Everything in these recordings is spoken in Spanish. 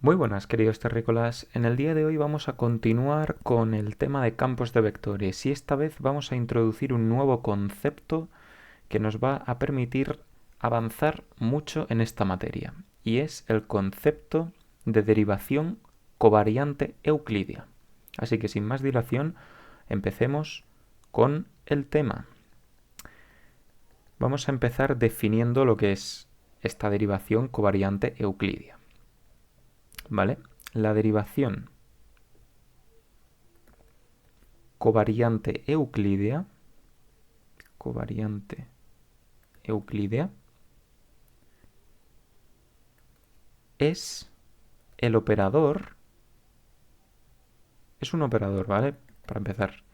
Muy buenas, queridos terrícolas. En el día de hoy vamos a continuar con el tema de campos de vectores y esta vez vamos a introducir un nuevo concepto que nos va a permitir avanzar mucho en esta materia y es el concepto de derivación covariante euclídea. Así que sin más dilación, empecemos con el tema. Vamos a empezar definiendo lo que es esta derivación covariante euclídea. ¿Vale? La derivación covariante euclídea es el operador, es un operador, ¿vale? Para empezar.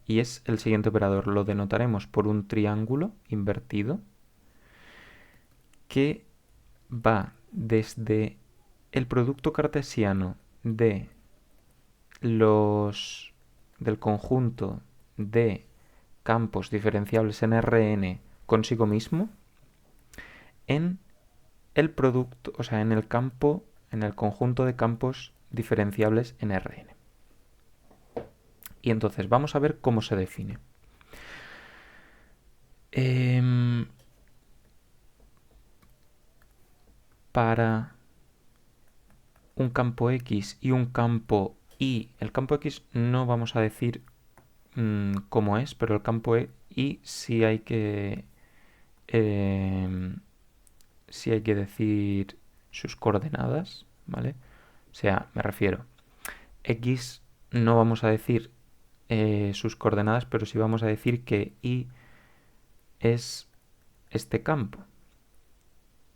Y es el siguiente operador, lo denotaremos por un triángulo invertido que va desde el producto cartesiano de los del conjunto de campos diferenciables en Rn consigo mismo en el producto, o sea, en el campo, en el conjunto de campos diferenciables en Rn. Y entonces vamos a ver cómo se define. Eh, para un campo X y un campo Y, el campo X no vamos a decir cómo es, pero el campo Y eh, sí hay que decir sus coordenadas, ¿vale? O sea, me refiero, X no vamos a decir sus coordenadas, pero sí vamos a decir que Y es este campo.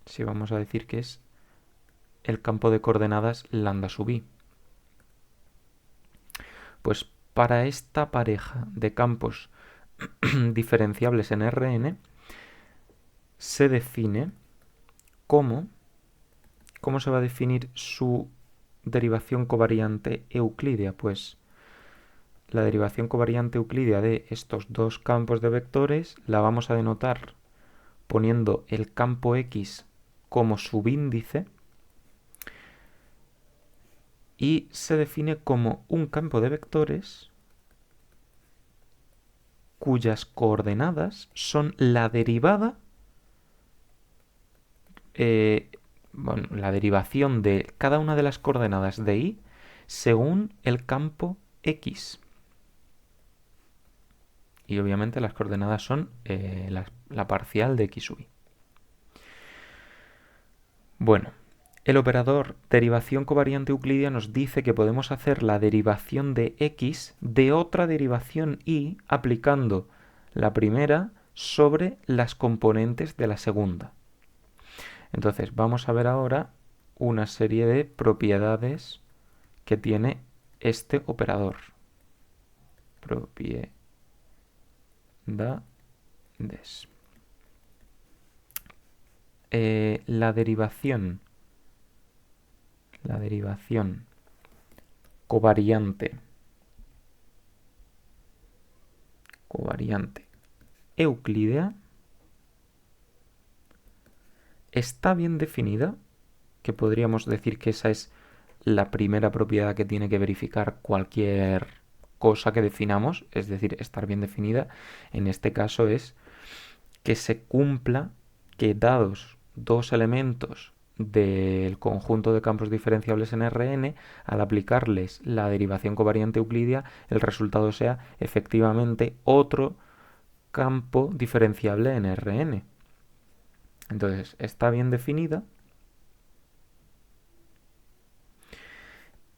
Sí vamos a decir que es el campo de coordenadas lambda sub I. Pues para esta pareja de campos diferenciables en Rn se define como, ¿cómo se va a definir su derivación covariante euclídea? Pues la derivación covariante euclídea de estos dos campos de vectores la vamos a denotar poniendo el campo X como subíndice y se define como un campo de vectores cuyas coordenadas son la derivada, eh, bueno, la derivación de cada una de las coordenadas de y según el campo X. Y obviamente las coordenadas son la parcial de X sub i. Bueno, el operador derivación covariante euclídea nos dice que podemos hacer la derivación de X de otra derivación y aplicando la primera sobre las componentes de la segunda. Entonces vamos a ver ahora una serie de propiedades que tiene este operador. Propiedades. La derivación covariante euclídea está bien definida, que podríamos decir que esa es la primera propiedad que tiene que verificar cualquier cosa que definamos, es decir, estar bien definida. En este caso es que se cumpla que dados dos elementos del conjunto de campos diferenciables en Rn, al aplicarles la derivación covariante euclídea, el resultado sea efectivamente otro campo diferenciable en Rn. Entonces, está bien definida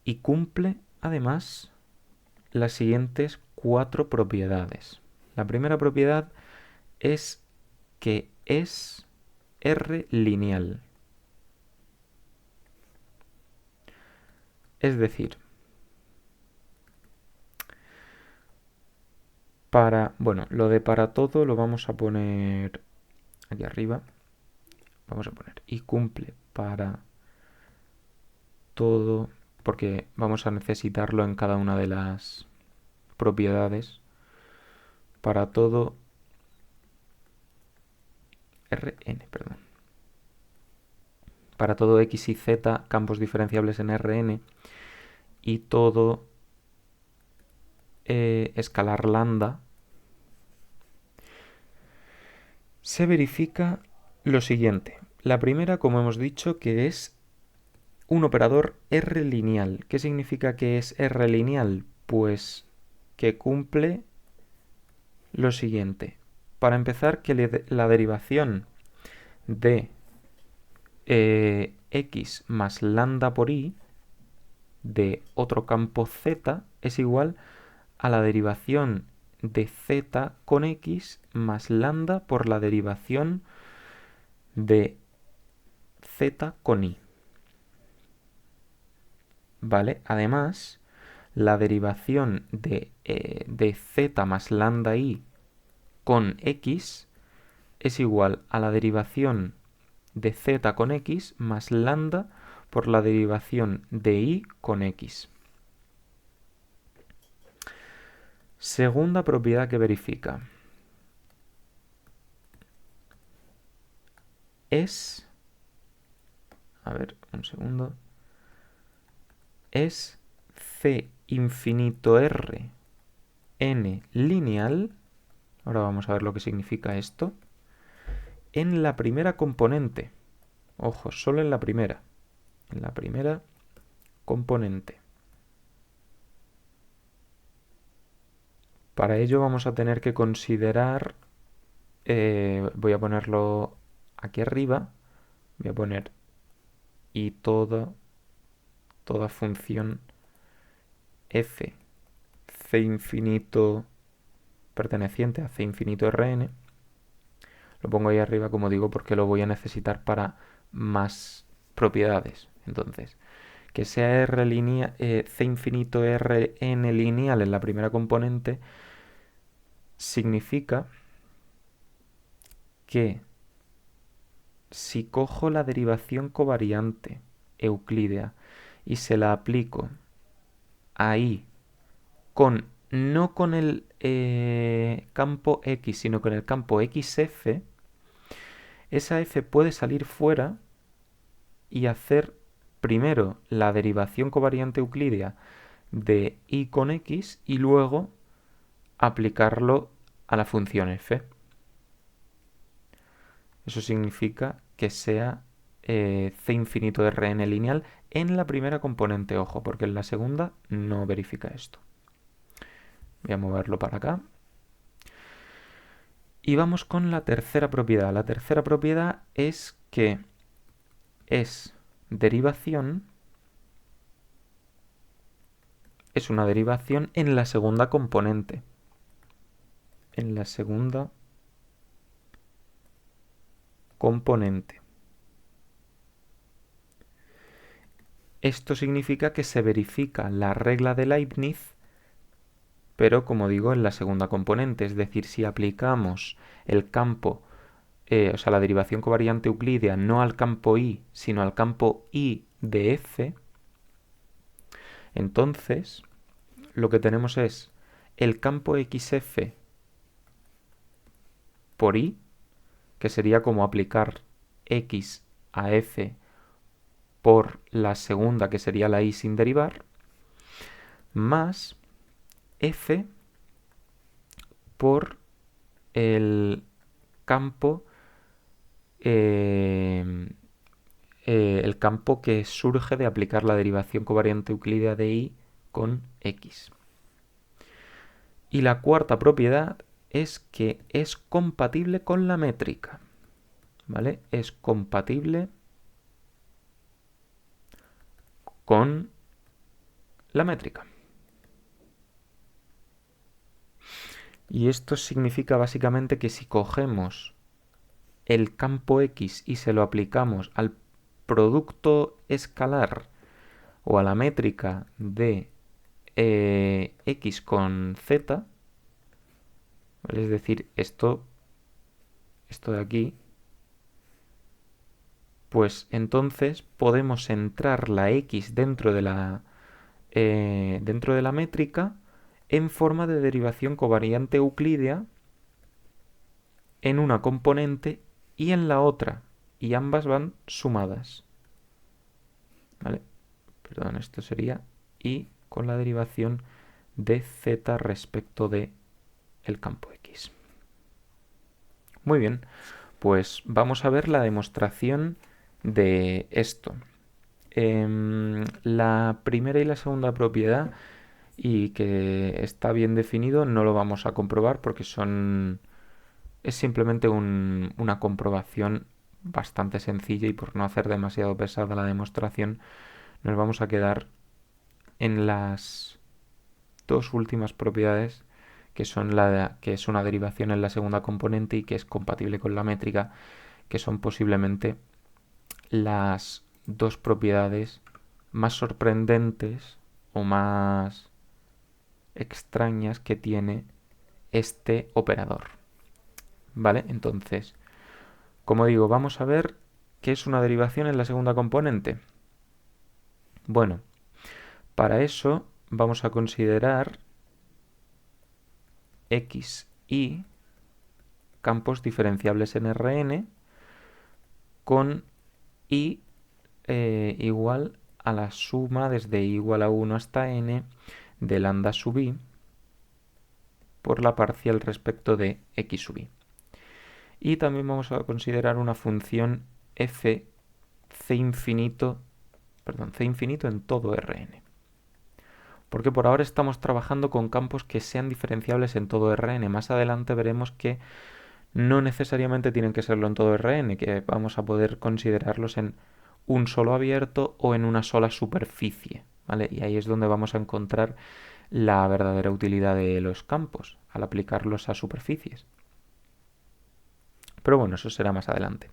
y cumple además las siguientes cuatro propiedades. La primera propiedad es que es R lineal. Es decir, bueno, lo de para todo lo vamos a poner aquí arriba. Vamos a poner y cumple para todo, porque vamos a necesitarlo en cada una de las propiedades. Para todo Rn, perdón. para todo x y z campos diferenciables en Rn y todo escalar lambda, se verifica lo siguiente. La primera, como hemos dicho, que es un operador R lineal. ¿Qué significa que es R lineal? Pues que cumple lo siguiente. Para empezar, que la derivación de x más lambda por y de otro campo z es igual a la derivación de z con x más lambda por la derivación de z con y. ¿Vale? Además, la derivación de z más lambda i con x es igual a la derivación de z con x más lambda por la derivación de y con x. Segunda propiedad que verifica. Es... A ver, un segundo. Es c infinito r n lineal. Ahora vamos a ver lo que significa esto. En la primera componente. Ojo, solo en la primera. En la primera componente. Para ello vamos a tener que considerar, voy a ponerlo aquí arriba, voy a poner y toda función f c infinito perteneciente a c infinito Rn. Lo pongo ahí arriba, como digo, porque lo voy a necesitar para más propiedades. Entonces, que sea c infinito Rn lineal en la primera componente significa que si cojo la derivación covariante euclídea y se la aplico ahí no con el campo x, sino con el campo xf, esa f puede salir fuera y hacer primero la derivación covariante euclídea de y con x y luego aplicarlo a la función f. Eso significa que sea c infinito de Rn lineal en la primera componente, ojo, porque en la segunda no verifica esto. Voy a moverlo para acá. Y vamos con la tercera propiedad. La tercera propiedad es que es derivación, es una derivación en la segunda componente. En la segunda componente. Esto significa que se verifica la regla de Leibniz, pero como digo, en la segunda componente. Es decir, si aplicamos el campo, o sea, la derivación covariante euclídea no al campo y, sino al campo y de f, entonces lo que tenemos es el campo xf por y, que sería como aplicar x a f por la segunda, que sería la y sin derivar, más f por el campo que surge de aplicar la derivación covariante euclídea de y con x. Y la cuarta propiedad es que es compatible con la métrica. ¿Vale? Es compatible con la métrica. Y esto significa básicamente que si cogemos el campo x y se lo aplicamos al producto escalar o a la métrica de x con z, ¿vale? Es decir, esto de aquí, pues entonces podemos entrar la x dentro de la métrica en forma de derivación covariante euclídea en una componente y en la otra, y ambas van sumadas. ¿vale? Perdón, esto sería y con la derivación de z respecto de el campo x. Muy bien, pues vamos a ver la demostración de esto. La primera y la segunda propiedad y que está bien definido no lo vamos a comprobar porque es simplemente una comprobación bastante sencilla y por no hacer demasiado pesada la demostración nos vamos a quedar en las dos últimas propiedades que son que es una derivación en la segunda componente y que es compatible con la métrica, que son posiblemente las dos propiedades más sorprendentes o más extrañas que tiene este operador. ¿Vale? Entonces, como digo, vamos a ver qué es una derivación en la segunda componente. Bueno, para eso vamos a considerar x y campos diferenciables en Rn con i igual a la suma desde i igual a 1 hasta n de lambda sub i por la parcial respecto de x sub i. Y también vamos a considerar una función f c infinito en todo Rn. Porque por ahora estamos trabajando con campos que sean diferenciables en todo Rn. Más adelante veremos que no necesariamente tienen que serlo en todo Rn, que vamos a poder considerarlos en un solo abierto o en una sola superficie, ¿vale? Y ahí es donde vamos a encontrar la verdadera utilidad de los campos, al aplicarlos a superficies. Pero bueno, eso será más adelante.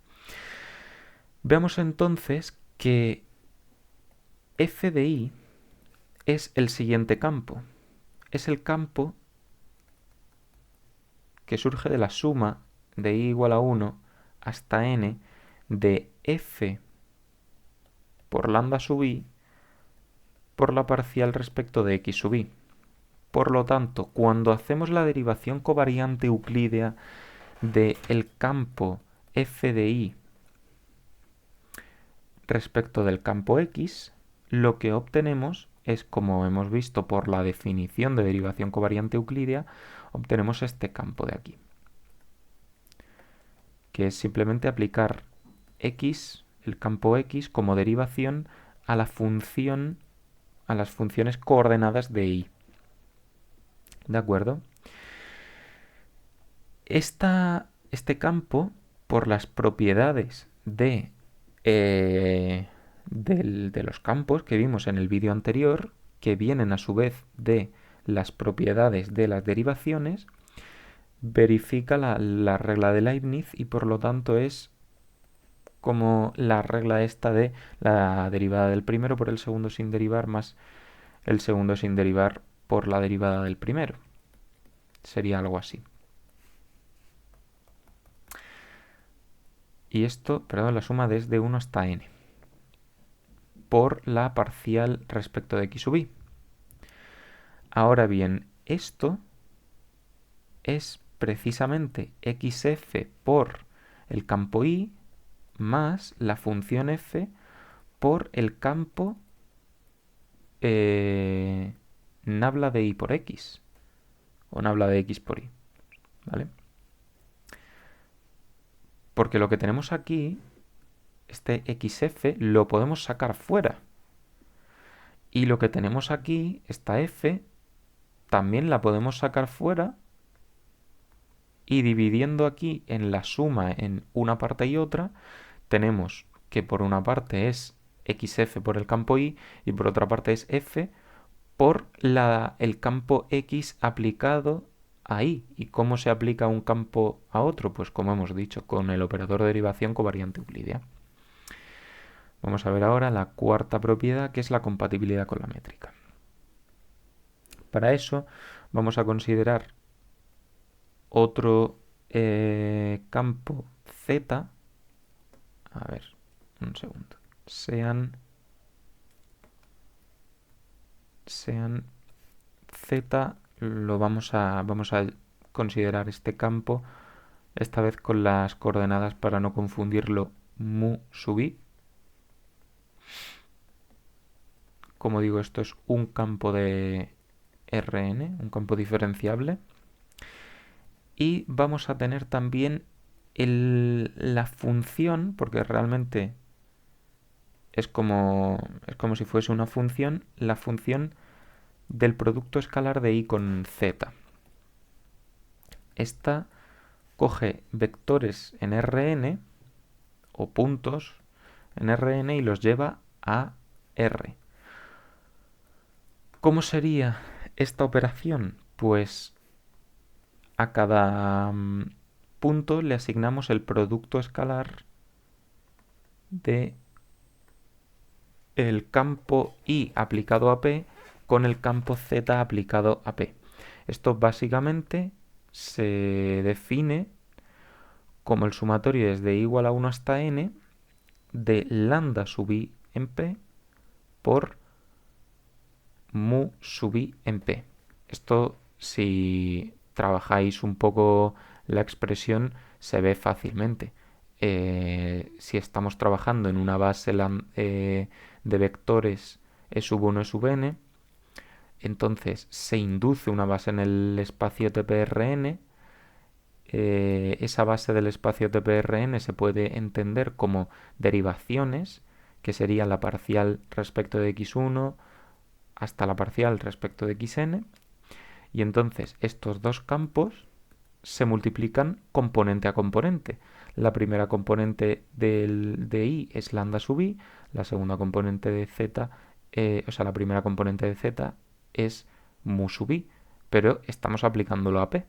Veamos entonces que f de i es el siguiente campo. Es el campo que surge de la suma de i igual a 1 hasta n de f por lambda sub i por la parcial respecto de x sub i. Por lo tanto, cuando hacemos la derivación covariante euclídea del campo f de i respecto del campo x, lo que obtenemos es, como hemos visto por la definición de derivación covariante euclídea, obtenemos este campo de aquí, que es simplemente aplicar x, el campo x, como derivación a la función, a las funciones coordenadas de i. ¿De acuerdo? Este campo, por las propiedades de los campos que vimos en el vídeo anterior, que vienen a su vez de las propiedades de las derivaciones, verifica la regla de Leibniz y por lo tanto es como la regla esta de la derivada del primero por el segundo sin derivar más el segundo sin derivar por la derivada del primero. Sería algo así. Y esto, perdón, la suma desde 1 hasta n por la parcial respecto de x sub i. Ahora bien, esto es precisamente xf por el campo i más la función f por el campo nabla de i por x o nabla de x por y, ¿vale? Porque lo que tenemos aquí, este xf, lo podemos sacar fuera. Y lo que tenemos aquí, esta f, también la podemos sacar fuera y dividiendo aquí en la suma en una parte y otra, tenemos que por una parte es xf por el campo y por otra parte es f por el campo x aplicado a y. ¿Y cómo se aplica un campo a otro? Pues como hemos dicho, con el operador de derivación covariante euclídea. Vamos a ver ahora la cuarta propiedad, que es la compatibilidad con la métrica. Para eso vamos a considerar otro campo z. A ver, un segundo. Sean z, vamos a considerar este campo, esta vez con las coordenadas para no confundirlo mu sub i. Como digo, esto es un campo de Rn, un campo diferenciable. Y vamos a tener también la función, porque realmente es como si fuese una función, la función del producto escalar de i con z. Esta coge vectores en Rn o puntos en Rn y los lleva a R. ¿Cómo sería esta operación? Pues a cada punto le asignamos el producto escalar de el campo i aplicado a P con el campo z aplicado a P. Esto básicamente se define como el sumatorio desde i igual a 1 hasta n de lambda sub i en P por mu sub i en P. Esto, si trabajáis un poco la expresión, se ve fácilmente. Si estamos trabajando en una base de vectores e sub 1, e sub n, entonces se induce una base en el espacio TPRN. Esa base del espacio TPRN se puede entender como derivaciones, que sería la parcial respecto de x1 hasta la parcial respecto de xn, y entonces estos dos campos se multiplican componente a componente. La primera componente de i es lambda sub i, la segunda componente de z, la primera componente de z es mu sub i, pero estamos aplicándolo a p,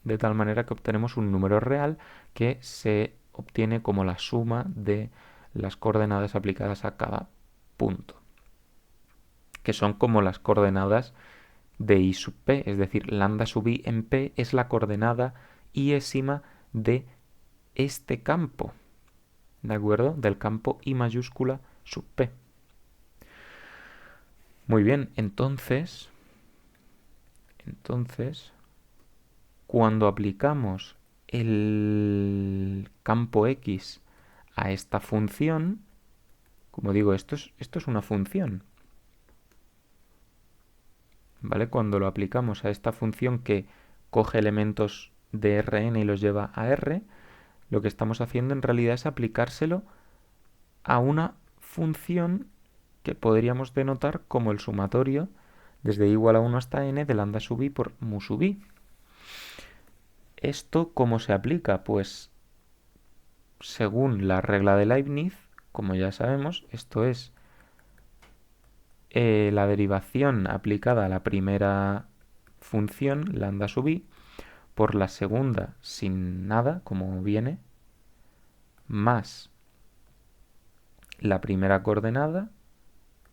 de tal manera que obtenemos un número real que se obtiene como la suma de las coordenadas aplicadas a cada punto, que son como las coordenadas de i sub p, es decir, lambda sub i en p es la coordenada iésima de este campo, ¿de acuerdo? Del campo i mayúscula sub p. Muy bien, entonces, cuando aplicamos el campo x a esta función, como digo, esto es una función, ¿vale? Cuando lo aplicamos a esta función que coge elementos de Rn y los lleva a R, lo que estamos haciendo en realidad es aplicárselo a una función que podríamos denotar como el sumatorio desde i igual a 1 hasta n de lambda sub i por mu sub i. ¿Esto cómo se aplica? Pues según la regla de Leibniz, como ya sabemos, esto es la derivación aplicada a la primera función, lambda sub i, por la segunda sin nada, como viene, más la primera coordenada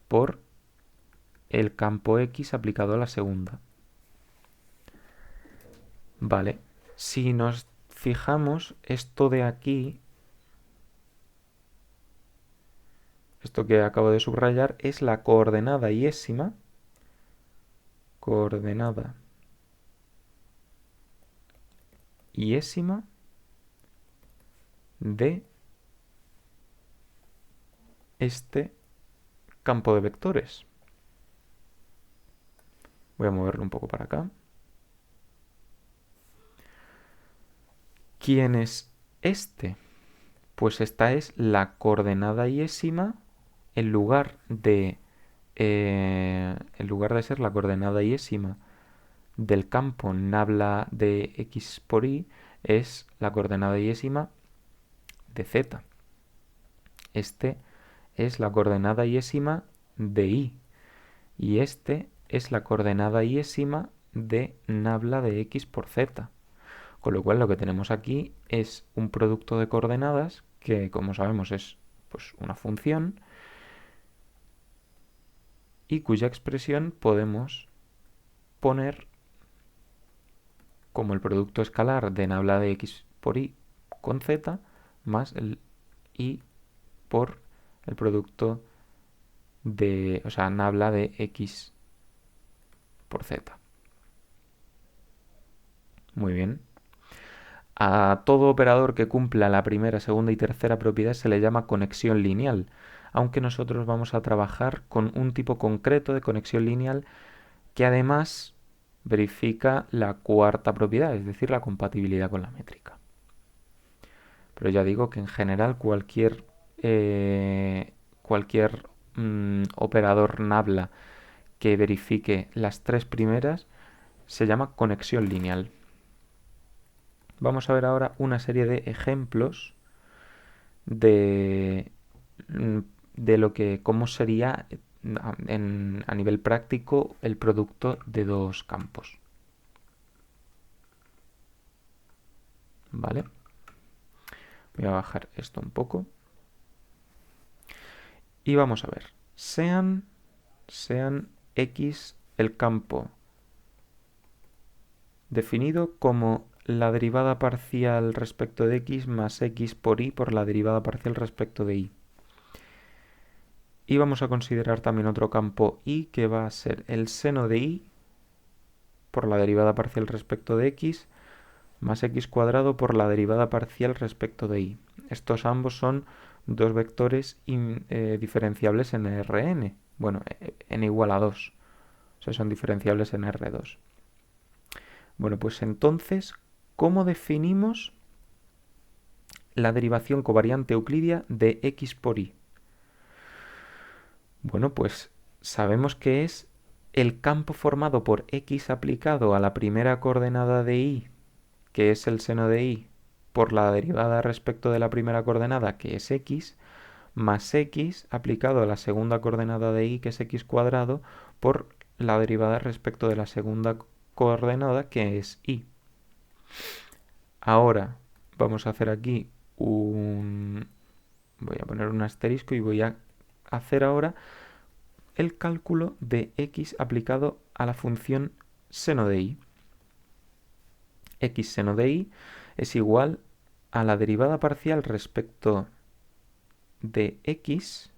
por el campo x aplicado a la segunda. Vale, si nos fijamos, esto de aquí, esto que acabo de subrayar, es la coordenada iésima, de este campo de vectores. Voy a moverlo un poco para acá. ¿Quién es este? Pues esta es la coordenada iésima en lugar de ser la coordenada iésima del campo nabla de x por y, es la coordenada iésima de z. Este es la coordenada iésima de y. Y este es la coordenada iésima de nabla de x por z. Con lo cual lo que tenemos aquí es un producto de coordenadas que, como sabemos, es pues, una función y cuya expresión podemos poner como el producto escalar de nabla de x por y con z más el y por el producto de, nabla de x por z. Muy bien. A todo operador que cumpla la primera, segunda y tercera propiedad se le llama conexión lineal. aunque nosotros vamos a trabajar con un tipo concreto de conexión lineal que además verifica la cuarta propiedad, es decir, la compatibilidad con la métrica. Pero ya digo que en general cualquier operador Nabla que verifique las tres primeras se llama conexión lineal. Vamos a ver ahora una serie de ejemplos de, de lo que, cómo sería a nivel práctico el producto de dos campos. ¿Vale? Voy a bajar esto un poco. Y vamos a ver. Sean X el campo definido como la derivada parcial respecto de X más X por Y por la derivada parcial respecto de Y. Y vamos a considerar también otro campo Y que va a ser el seno de Y por la derivada parcial respecto de X más X cuadrado por la derivada parcial respecto de Y. Estos ambos son dos vectores diferenciables en Rn. Bueno, n igual a 2. O sea, son diferenciables en R2. Bueno, pues entonces, ¿cómo definimos la derivación covariante euclidia de X por Y? Bueno, pues sabemos que es el campo formado por X aplicado a la primera coordenada de Y, que es el seno de Y, por la derivada respecto de la primera coordenada, que es X, más X aplicado a la segunda coordenada de Y, que es X cuadrado, por la derivada respecto de la segunda coordenada, que es Y. Ahora vamos a hacer aquí voy a poner un asterisco y voy a hacer ahora el cálculo de X aplicado a la función seno de Y. X seno de Y es igual a la derivada parcial respecto de X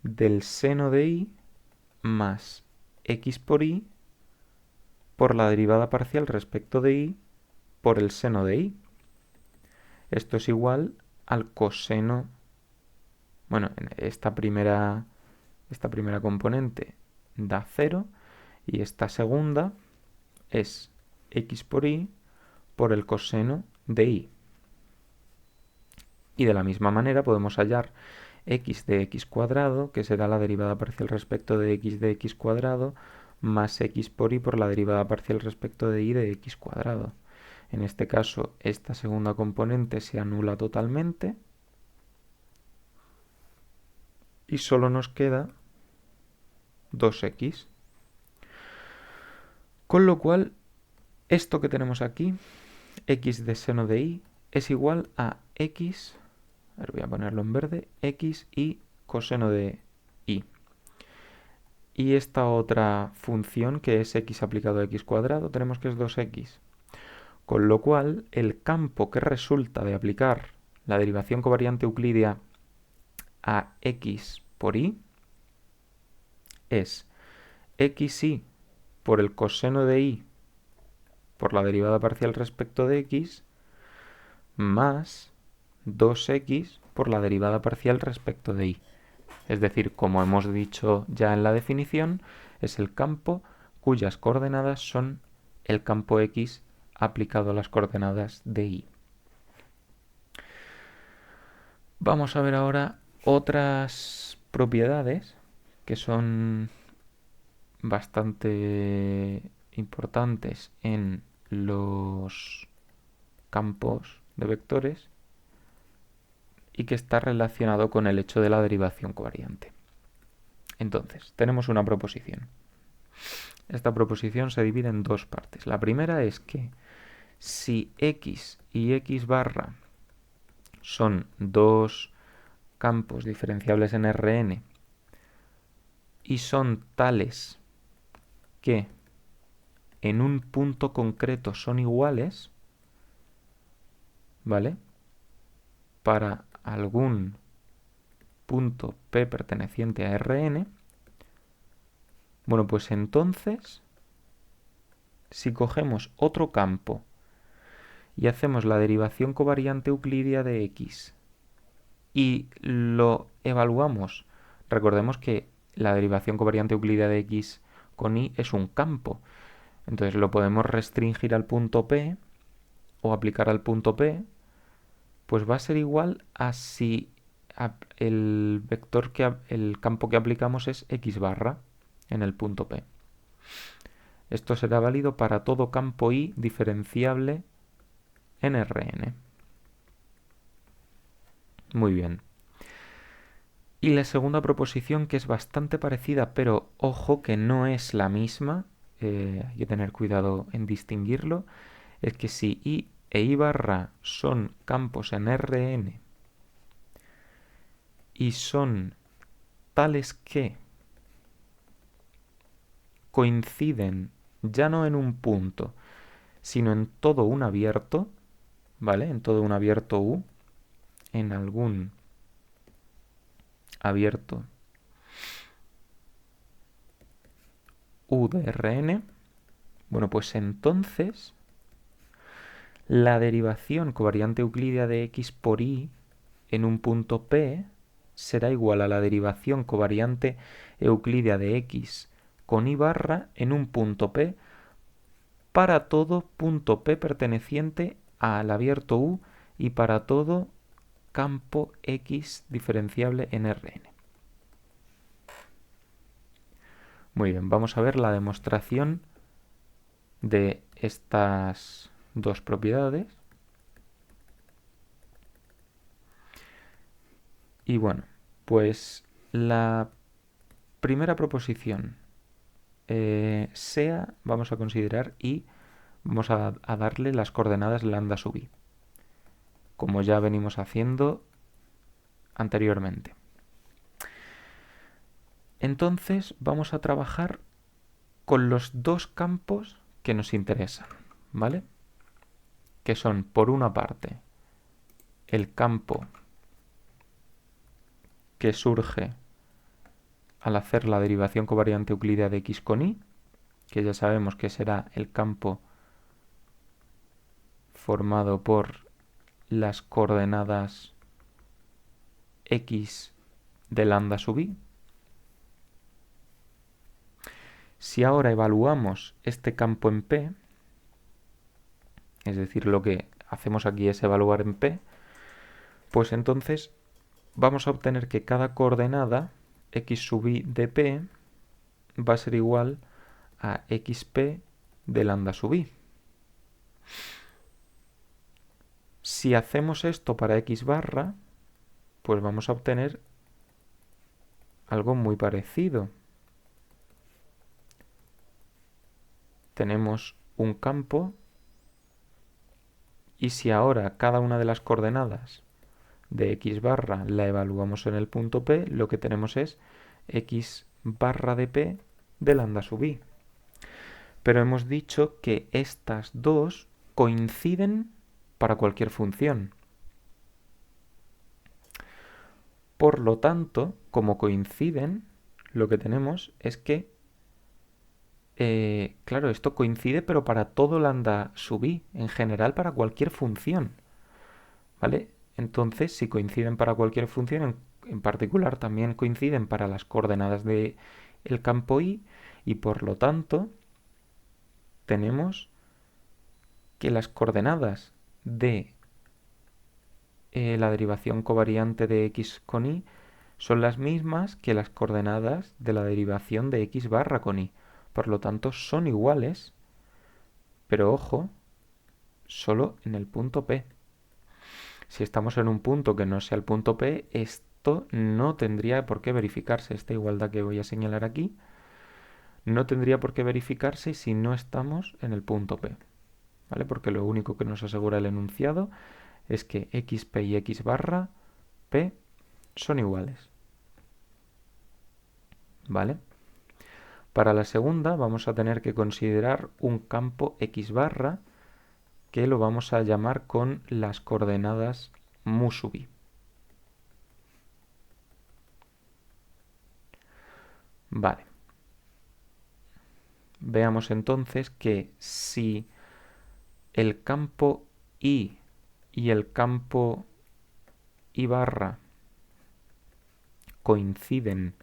del seno de Y más X por Y por la derivada parcial respecto de Y por el seno de Y. Esto es igual al coseno. Bueno, esta primera componente da 0 y esta segunda es X por Y por el coseno de Y. Y de la misma manera podemos hallar X de X cuadrado, que será la derivada parcial respecto de X de X cuadrado, más X por Y por la derivada parcial respecto de Y de X cuadrado. En este caso, esta segunda componente se anula totalmente y solo nos queda 2X. Con lo cual, esto que tenemos aquí, X de seno de Y, es igual a X, a ver, voy a ponerlo en verde, X y coseno de Y. Y esta otra función, que es X aplicado a X cuadrado, tenemos que es 2X. Con lo cual, el campo que resulta de aplicar la derivación covariante euclidia a X por Y es XY por el coseno de Y por la derivada parcial respecto de X más 2X por la derivada parcial respecto de Y. Es decir, como hemos dicho ya en la definición, es el campo cuyas coordenadas son el campo X aplicado a las coordenadas de Y. Vamos a ver ahora otras propiedades que son bastante importantes en los campos de vectores y que está relacionado con el hecho de la derivación covariante. Entonces, tenemos una proposición. Esta proposición se divide en dos partes. La primera es que si X y X barra son dos campos diferenciables en Rn y son tales que en un punto concreto son iguales, ¿vale? Para algún punto P perteneciente a Rn, bueno, pues entonces, si cogemos otro campo y hacemos la derivación covariante euclidia de X y lo evaluamos. Recordemos que la derivación covariante euclídea de x con y es un campo. Entonces lo podemos restringir al punto P o aplicar al punto P, pues va a ser igual a si el campo que aplicamos es x barra en el punto P. Esto será válido para todo campo I diferenciable en Rn. Muy bien. Y la segunda proposición, que es bastante parecida, pero ojo que no es la misma, hay que tener cuidado en distinguirlo, es que si I e I barra son campos en Rn y son tales que coinciden ya no en un punto, sino en todo un abierto, ¿vale? En todo un abierto U, en algún abierto U de Rn, bueno, pues entonces la derivación covariante euclídea de x por y en un punto P será igual a la derivación covariante euclídea de x con y barra en un punto P para todo punto P perteneciente al abierto U y para todo campo X diferenciable en Rn. Muy bien, vamos a ver la demostración de estas dos propiedades. Y bueno, pues la primera proposición sea, vamos a considerar y vamos a darle las coordenadas lambda sub i, como ya venimos haciendo anteriormente. Entonces vamos a trabajar con los dos campos que nos interesan, ¿vale? Que son, por una parte, el campo que surge al hacer la derivación covariante euclídea de x con y, que ya sabemos que será el campo formado por las coordenadas x de lambda sub i. Si ahora evaluamos este campo en P, es decir, lo que hacemos aquí es evaluar en P, pues entonces vamos a obtener que cada coordenada x sub i de P va a ser igual a xp de lambda sub i. Si hacemos esto para x barra, pues vamos a obtener algo muy parecido. Tenemos un campo y si ahora cada una de las coordenadas de x barra la evaluamos en el punto P, lo que tenemos es x barra de P de lambda sub i. Pero hemos dicho que estas dos coinciden para cualquier función. Por lo tanto, como coinciden, lo que tenemos es que, claro, esto coincide pero para todo lambda sub i, en general para cualquier función, ¿vale? Entonces, si coinciden para cualquier función, en particular también coinciden para las coordenadas del campo i, y por lo tanto tenemos que las coordenadas de la derivación covariante de x con y son las mismas que las coordenadas de la derivación de x barra con y. Por lo tanto, son iguales, pero ojo, solo en el punto P. Si estamos en un punto que no sea el punto P, esto no tendría por qué verificarse. Esta igualdad que voy a señalar aquí no tendría por qué verificarse si no estamos en el punto P, ¿vale? Porque lo único que nos asegura el enunciado es que xp y x barra P son iguales, ¿vale? Para la segunda vamos a tener que considerar un campo x barra que lo vamos a llamar con las coordenadas mu sub i. Vale. Veamos entonces que si el campo i y el campo i barra coinciden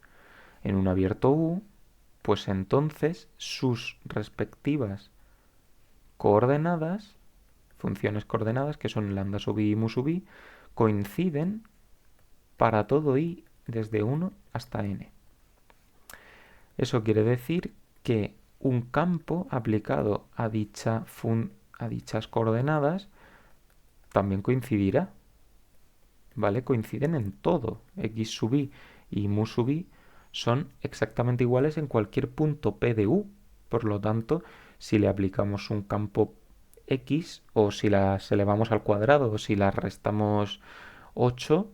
en un abierto U, pues entonces sus respectivas coordenadas, funciones coordenadas, que son lambda sub i y mu sub i, coinciden para todo i desde 1 hasta n. Eso quiere decir que un campo aplicado a dichas coordenadas también coincidirá, ¿vale? Coinciden en todo. X sub i y mu sub i son exactamente iguales en cualquier punto P de U. Por lo tanto, si le aplicamos un campo X, o si las elevamos al cuadrado, o si las restamos 8,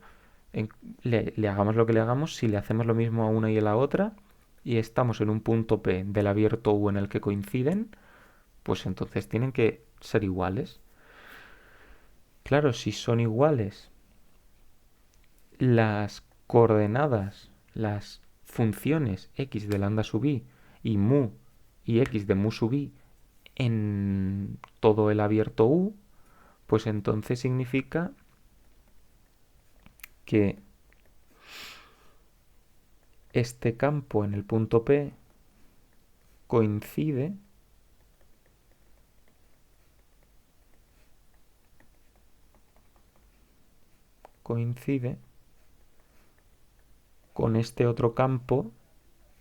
le hagamos lo que le hagamos, si le hacemos lo mismo a una y a la otra, y estamos en un punto P del abierto U en el que coinciden, pues entonces tienen que ser iguales. Claro, si son iguales las coordenadas, las funciones x de lambda sub i y mu y x de mu sub i en todo el abierto U, pues entonces significa que este campo en el punto P coincide con este otro campo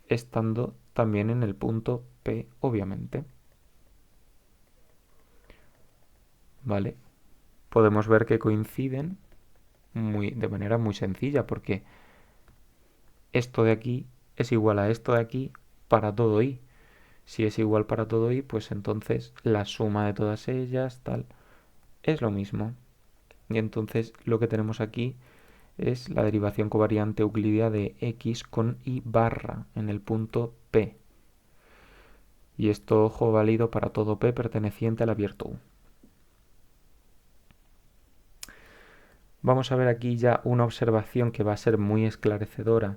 estando también en el punto P, obviamente. ¿Vale? Podemos ver que coinciden de manera muy sencilla, porque esto de aquí es igual a esto de aquí para todo i. Si es igual para todo i, pues entonces la suma de todas ellas, tal, es lo mismo. Y entonces lo que tenemos aquí es la derivación covariante euclídea de x con y barra en el punto P. Y esto, ojo, válido para todo P perteneciente al abierto U. Vamos a ver aquí ya una observación que va a ser muy esclarecedora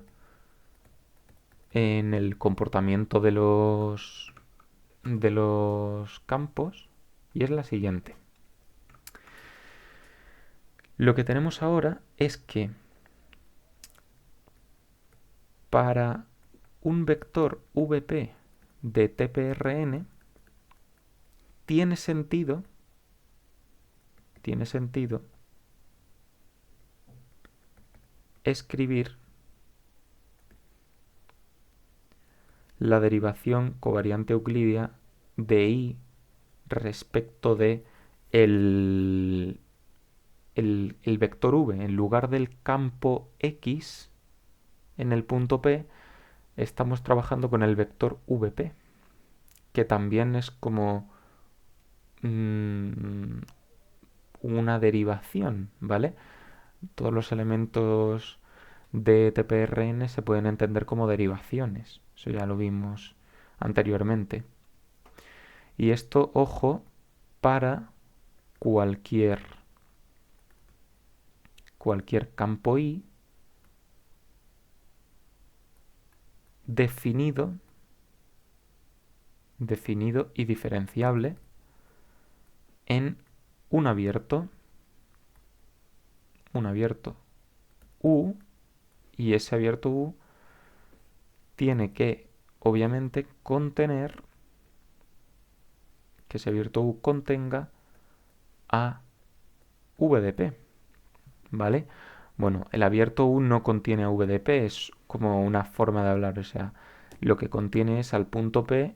en el comportamiento de los campos, y es la siguiente. Lo que tenemos ahora es que para un vector VP de TPRN tiene sentido escribir la derivación covariante euclídea de i respecto de el vector v. En lugar del campo x en el punto P, estamos trabajando con el vector VP, que también es como una derivación, ¿vale? Todos los elementos de TPRN se pueden entender como derivaciones. Eso ya lo vimos anteriormente. Y esto, ojo, para cualquier campo I definido y diferenciable en un abierto U, y ese abierto U tiene que, obviamente, que ese abierto U contenga a V de P, ¿vale? Bueno, el abierto U no contiene a V de P, es como una forma de hablar, o sea, lo que contiene es al punto P,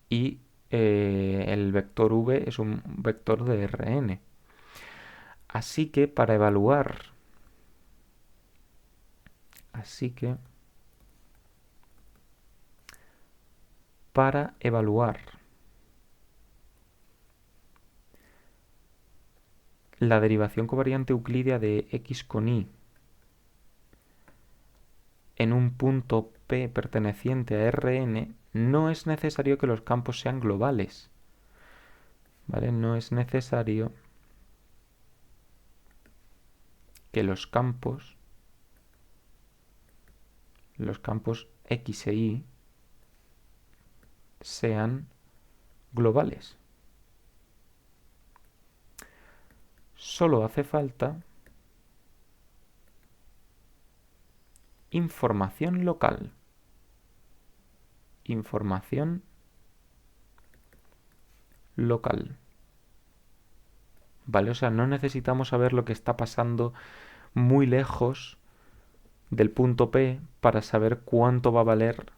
y el vector V es un vector de Rn. Así que para evaluar la derivación covariante euclídea de x con y en un punto P perteneciente a Rn, no es necesario que los campos sean globales, ¿vale? No es necesario que los campos x e y sean globales. Solo hace falta información local. Información local. ¿Vale? O sea, no necesitamos saber lo que está pasando muy lejos del punto P para saber cuánto va a valer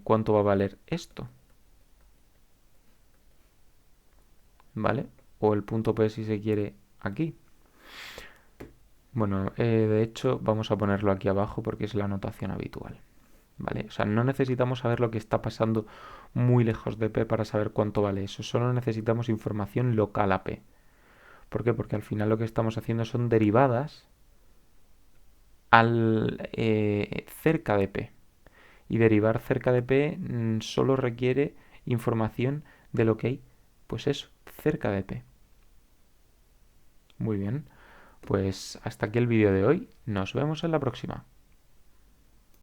cuánto va a valer esto. ¿Vale? O el punto P si se quiere aquí. Bueno, de hecho vamos a ponerlo aquí abajo porque es la notación habitual. ¿Vale? O sea, no necesitamos saber lo que está pasando muy lejos de P para saber cuánto vale eso. Solo necesitamos información local a P. ¿Por qué? Porque al final lo que estamos haciendo son derivadas cerca de P. Y derivar cerca de P solo requiere información de lo que hay, pues eso, cerca de P. Muy bien, pues hasta aquí el vídeo de hoy. Nos vemos en la próxima.